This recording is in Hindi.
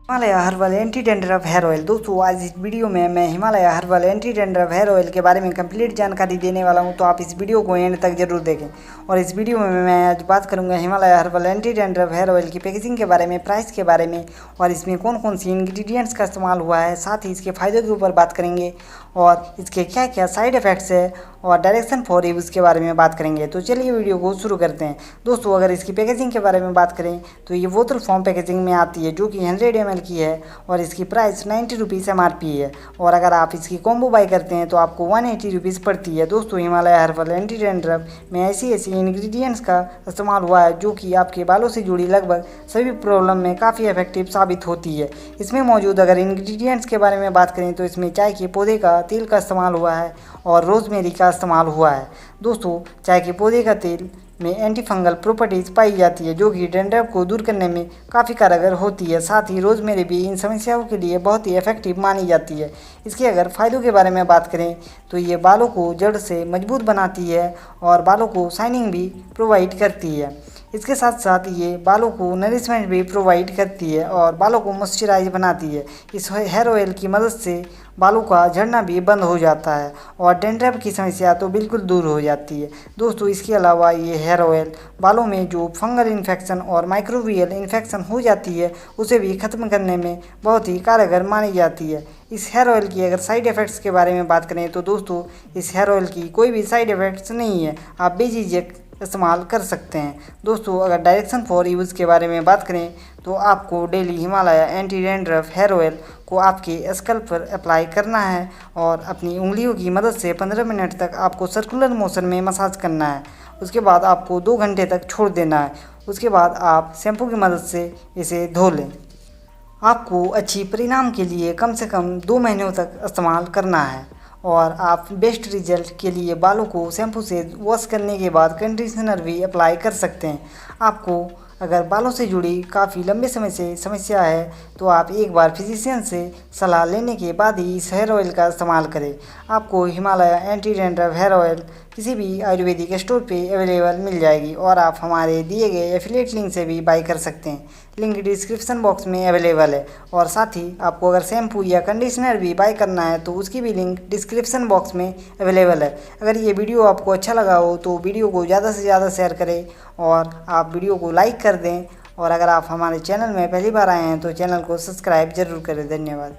Himalaya herbal anti dandruff hair oil. दोस्तों आज इस वीडियो में मैं Himalaya herbal anti dandruff hair oil के बारे में कंप्लीट जानकारी देने वाला हूं, तो आप इस वीडियो को एंड तक जरूर देखें। और इस वीडियो में मैं आज बात करूंगा Himalaya herbal anti dandruff hair oil की पैकेजिंग के बारे में, प्राइस के बारे में, और इसमें कौन कौन सी इंग्रेडिएंट्स का इस्तेमाल हुआ है। साथ ही इसके फ़ायदों के ऊपर बात करेंगे और इसके क्या क्या साइड इफ़ेक्ट्स है और डायरेक्शन फॉर यूज़ के बारे में बात करेंगे। तो चलिए वीडियो को शुरू करते हैं। दोस्तों अगर इसकी पैकेजिंग के बारे में बात करें तो ये बोतल फॉर्म पैकेजिंग में आती है, जो कि 100 ml की है और इसकी प्राइस 90 रुपीज़ MRP है। और अगर आप इसकी कॉम्बो बाई करते हैं तो आपको 180 रुपीज़ पड़ती है। दोस्तों हिमालय हर्बल एंटी डेंड्रफ में ऐसी इंग्रेडिएंट्स का इस्तेमाल हुआ है जो कि आपके बालों से जुड़ी लगभग सभी प्रॉब्लम में काफ़ी इफेक्टिव साबित होती है। इसमें मौजूद अगर इंग्रेडिएंट्स के बारे में बात करें तो इसमें चाय के पौधे का तेल का इस्तेमाल हुआ है और रोज़मेरी का इस्तेमाल हुआ है। दोस्तों चाय के पौधे का तेल में एंटी फंगल प्रॉपर्टीज़ पाई जाती है, जो कि डेंड्रफ को दूर करने में काफ़ी कारगर होती है। साथ ही रोज़मेरी भी इन समस्याओं के लिए बहुत ही इफेक्टिव मानी जाती है। इसके अगर फ़ायदों के बारे में बात करें तो ये बालों को जड़ से मजबूत बनाती है और बालों को शाइनिंग भी प्रोवाइड करती है। इसके साथ साथ ये बालों को नरिशमेंट भी प्रोवाइड करती है और बालों को मॉइस्चराइज बनाती है। इस हेयर ऑयल की मदद से बालों का झड़ना भी बंद हो जाता है और डेंड्रफ की समस्या तो बिल्कुल दूर हो जाती है। दोस्तों इसके अलावा ये हेयर ऑयल बालों में जो फंगल इन्फेक्शन और माइक्रोबियल इन्फेक्शन हो जाती है उसे भी ख़त्म करने में बहुत ही कारगर मानी जाती है। इस हेयर ऑयल की अगर साइड इफ़ेक्ट्स के बारे में बात करें तो दोस्तों इस हेयर ऑयल की कोई भी साइड इफ़ेक्ट्स नहीं है, आप बेझिझक इस्तेमाल कर सकते हैं। दोस्तों अगर डायरेक्शन फॉर यूज़ के बारे में बात करें तो आपको daily Himalaya anti dandruff hair oil को आपके स्कल्प पर अप्लाई करना है और अपनी उंगलियों की मदद से 15 मिनट तक आपको सर्कुलर मोशन में मसाज करना है। उसके बाद आपको 2 घंटे तक छोड़ देना है। उसके बाद आप शैम्पू की मदद से इसे धो लें। आपको अच्छी परिणाम के लिए कम से कम 2 महीनों तक इस्तेमाल करना है और आप बेस्ट रिजल्ट के लिए बालों को शैम्पू से वॉश करने के बाद कंडीशनर भी अप्लाई कर सकते हैं। आपको अगर बालों से जुड़ी काफ़ी लंबे समय से समस्या है तो आप एक बार फिजिशियन से सलाह लेने के बाद ही इस हेयर ऑयल का इस्तेमाल करें। आपको Himalaya anti dandruff hair oil किसी भी आयुर्वेदिक स्टोर पे अवेलेबल मिल जाएगी और आप हमारे दिए गए एफिलिएट लिंक से भी बाई कर सकते हैं। लिंक डिस्क्रिप्शन बॉक्स में अवेलेबल है और साथ ही आपको अगर शैम्पू या कंडीशनर भी बाई करना है तो उसकी भी लिंक डिस्क्रिप्शन बॉक्स में अवेलेबल है। अगर ये वीडियो आपको अच्छा लगा हो तो वीडियो को ज़्यादा से ज़्यादा शेयर करें और आप वीडियो को लाइक कर दें। और अगर आप हमारे चैनल में पहली बार आए हैं तो चैनल को सब्सक्राइब जरूर करें। धन्यवाद।